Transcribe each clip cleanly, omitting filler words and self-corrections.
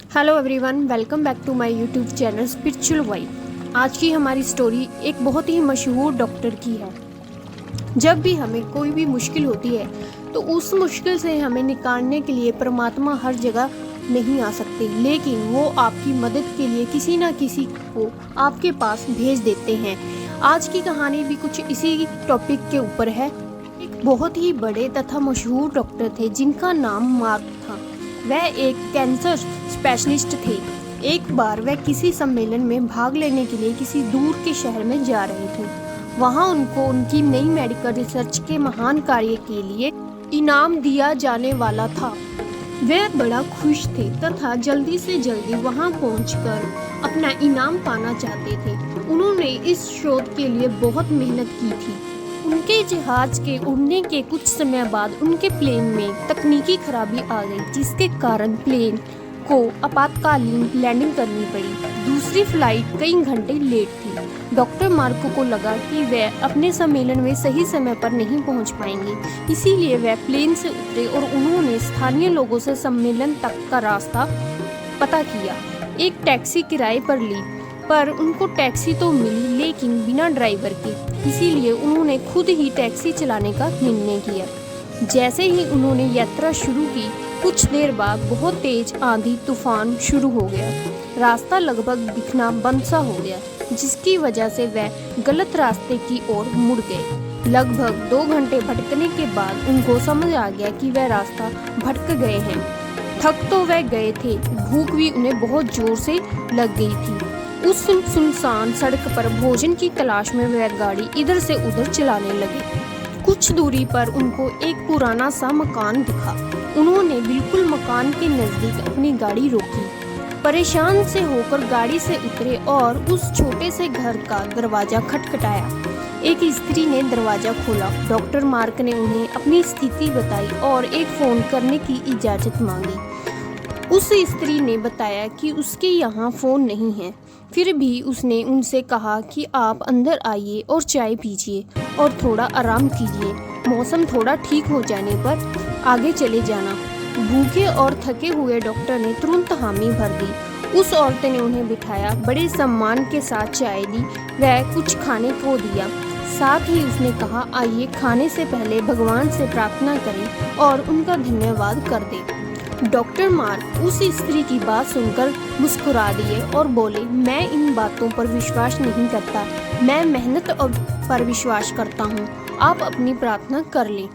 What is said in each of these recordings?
Hello everyone, welcome back to my YouTube channel spiritual vibe. आज की हमारी story एक बहुत ही मशहूर डॉक्टर की है। जब भी हमें कोई भी मुश्किल होती है तो उस मुश्किल से हमें निकालने के लिए परमात्मा हर जगह नहीं आ सकते, लेकिन वो आपकी मदद के लिए किसी ना किसी को आपके पास भेज देते हैं। आज की कहानी भी कुछ इसी टॉपिक के ऊपर है। एक बहुत ही बड़े तथा मशहूर डॉक्टर थे जिनका नाम मार्क था। वह एक कैंसर स्पेशलिस्ट थे। एक बार वह किसी सम्मेलन में भाग लेने के लिए किसी दूर के शहर में जा रहे थे। वहां उनको उनकी नई मेडिकल रिसर्च के महान कार्य के लिए इनाम दिया जाने वाला था। वे बड़ा खुश थे तथा जल्दी से जल्दी वहां पहुंचकर अपना इनाम पाना चाहते थे। उन्होंने इस शोध के लिए बहुत मेहनत की थी। उनके जहाज के उड़ने के कुछ समय बाद उनके प्लेन में तकनीकी खराबी आ गई, जिसके कारण प्लेन को आपातकालीन लैंडिंग करनी पड़ी। दूसरी फ्लाइट कई घंटे लेट थी। डॉक्टर मार्को को लगा कि वह अपने सम्मेलन में सही समय पर नहीं पहुंच पाएंगे, इसीलिए वह प्लेन से उतरे और उन्होंने स्थानीय लोगों से सम्मेलन तक का रास्ता पता किया। एक टैक्सी किराए पर ली, पर उनको टैक्सी तो मिली लेकिन बिना ड्राइवर के, इसीलिए उन्होंने खुद ही टैक्सी चलाने का निर्णय किया। जैसे ही उन्होंने यात्रा शुरू की, कुछ देर बाद बहुत तेज आंधी तूफान शुरू हो गया। रास्ता लगभग दिखना बंद सा हो गया, जिसकी वजह से वह गलत रास्ते की ओर मुड़ गए। लगभग 2 घंटे भटकने के बाद उनको समझ आ गया कि वह रास्ता भटक गए हैं। थक तो वह गए थे, भूख भी उन्हें बहुत जोर से लग गई थी। उस सुनसान सड़क पर भोजन की तलाश में वह गाड़ी इधर से उधर चलाने लगे। कुछ दूरी पर उनको एक पुराना सा मकान दिखा। उन्होंने बिल्कुल मकान के नजदीक अपनी गाड़ी रोकी। परेशान से होकर गाड़ी से उतरे और उस छोटे से घर का दरवाजा खटखटाया। एक स्त्री ने दरवाजा खोला। डॉक्टर मार्क ने उन्हें अपनी स्थिति बताई और एक फोन करने की इजाजत मांगी। उस स्त्री ने बताया कि उसके यहाँ फ़ोन नहीं है। फिर भी उसने उनसे कहा कि आप अंदर आइए और चाय पीजिए और थोड़ा आराम कीजिए। मौसम थोड़ा ठीक हो जाने पर आगे चले जाना। भूखे और थके हुए डॉक्टर ने तुरंत हामी भर दी। उस औरत ने उन्हें बिठाया, बड़े सम्मान के साथ चाय दी, वह कुछ खाने को दिया। साथ ही उसने कहा, आइए खाने से पहले भगवान से प्रार्थना करें और उनका धन्यवाद कर दें। डॉक्टर मार्क उस स्त्री की बात सुनकर मुस्कुरा दिए और बोले, मैं इन बातों पर विश्वास नहीं करता, मैं मेहनत पर विश्वास करता हूँ। आप अपनी प्रार्थना कर लें।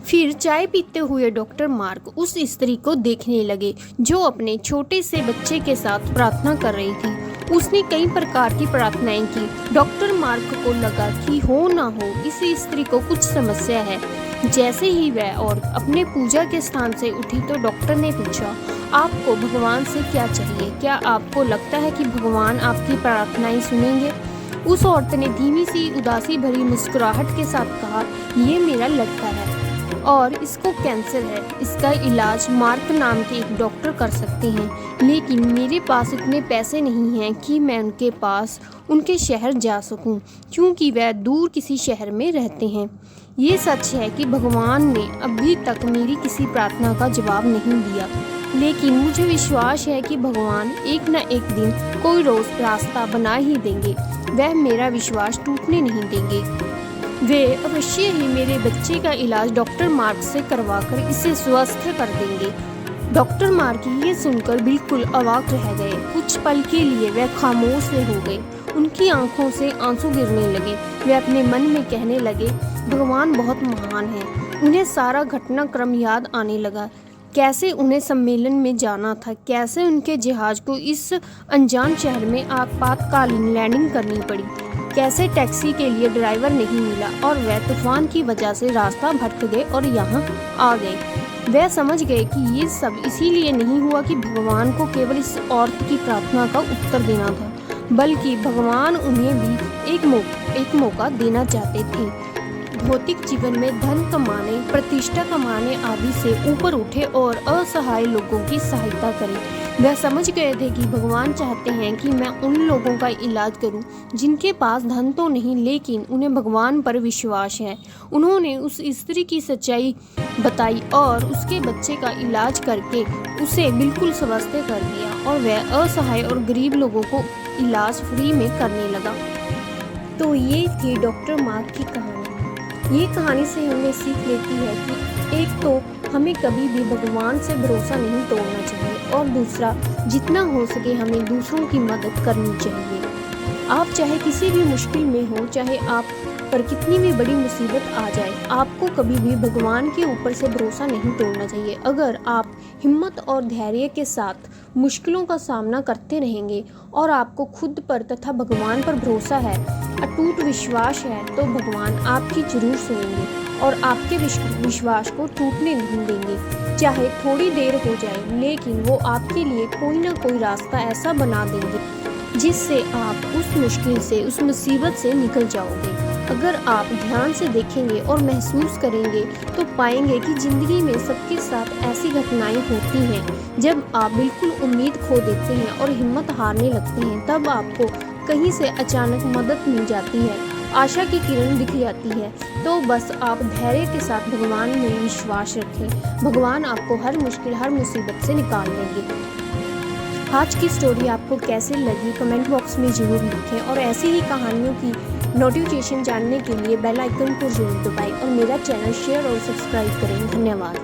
फिर चाय पीते हुए डॉक्टर मार्क उस स्त्री को देखने लगे जो अपने छोटे से बच्चे के साथ प्रार्थना कर रही थी। उसने कई प्रकार की प्रार्थनाएं की। डॉक्टर मार्क को लगा कि हो ना हो इस स्त्री को कुछ समस्या है। जैसे ही वह औरत अपने पूजा के स्थान से उठी तो डॉक्टर ने पूछा, आपको भगवान से क्या चाहिए? क्या आपको लगता है कि भगवान आपकी प्रार्थनाएं सुनेंगे? उस औरत ने धीमी सी उदासी भरी मुस्कुराहट के साथ कहा, ये मेरा लड़का है और इसको कैंसर है। इसका इलाज मार्क नाम के एक डॉक्टर कर सकते हैं, लेकिन मेरे पास इतने पैसे नहीं हैं कि मैं उनके पास उनके शहर जा सकूं, क्योंकि वह दूर किसी शहर में रहते हैं। ये सच है कि भगवान ने अभी तक मेरी किसी प्रार्थना का जवाब नहीं दिया, लेकिन मुझे विश्वास है कि भगवान एक न एक दिन कोई रोज रास्ता बना ही देंगे। वह मेरा विश्वास टूटने नहीं देंगे। वे अवश्य ही मेरे बच्चे का इलाज डॉक्टर मार्क से करवाकर इसे स्वस्थ कर देंगे। डॉक्टर मार्क ये सुनकर बिल्कुल अवाक रह गए। कुछ पल के लिए वह खामोश से हो गए। उनकी आंखों से आंसू गिरने लगे। वे अपने मन में कहने लगे, भगवान बहुत महान है। उन्हें सारा घटनाक्रम याद आने लगा। कैसे उन्हें सम्मेलन में जाना था, कैसे उनके जहाज को इस अनजान शहर में आपातकालीन लैंडिंग करनी पड़ी, कैसे टैक्सी के लिए ड्राइवर नहीं मिला और वह तूफान की वजह से रास्ता भटक गए और यहाँ आ गए। वह समझ गए कि ये सब इसीलिए नहीं हुआ कि भगवान को केवल इस औरत की प्रार्थना का उत्तर देना था, बल्कि भगवान उन्हें भी एक मौका देना चाहते थे। भौतिक जीवन में धन कमाने, प्रतिष्ठा कमाने आदि से ऊपर उठे और असहाय लोगों की सहायता करें। वह समझ गए थे कि भगवान चाहते हैं कि मैं उन लोगों का इलाज करूं जिनके पास धन तो नहीं लेकिन उन्हें भगवान पर विश्वास है। उन्होंने उस स्त्री की सच्चाई बताई और उसके बच्चे का इलाज करके उसे बिल्कुल स्वस्थ कर दिया और वह असहाय और गरीब लोगों को इलाज फ्री में करने लगा। तो ये थी डॉक्टर मार्क की कहानी। ये कहानी से हमें सीख लेती है कि एक तो हमें कभी भी भगवान से भरोसा नहीं तोड़ना चाहिए और दूसरा, जितना हो सके हमें दूसरों की मदद करनी चाहिए। आप चाहे किसी भी मुश्किल में हो, चाहे आप पर कितनी भी बड़ी मुसीबत आ जाए, आपको कभी भी भगवान के ऊपर से भरोसा नहीं तोड़ना चाहिए। अगर आप हिम्मत और धैर्य के साथ मुश्किलों का सामना करते रहेंगे और आपको खुद पर तथा भगवान पर भरोसा है, अटूट विश्वास है, तो भगवान आपकी जरूर सुनेंगे और आपके विश्वास को टूटने नहीं देंगे। चाहे थोड़ी देर हो जाए, लेकिन वो आपके लिए कोई ना कोई रास्ता ऐसा बना देंगे जिससे आप उस मुश्किल से, उस मुसीबत से निकल जाओगे। अगर आप ध्यान से देखेंगे और महसूस करेंगे तो पाएंगे कि ज़िंदगी में सबके साथ ऐसी घटनाएं होती हैं जब आप बिल्कुल उम्मीद खो देते हैं और हिम्मत हारने लगते हैं। तब आपको कहीं से अचानक मदद मिल जाती है, आशा की किरण दिख जाती है। तो बस आप धैर्य के साथ भगवान में विश्वास रखें। भगवान आपको हर मुश्किल, हर मुसीबत से निकाल लेंगे। आज की स्टोरी आपको कैसे लगी कमेंट बॉक्स में ज़रूर लिखें और ऐसी ही कहानियों की नोटिफिकेशन जानने के लिए बेल आइकन को जरूर दबाएं और मेरा चैनल शेयर और सब्सक्राइब करें। धन्यवाद।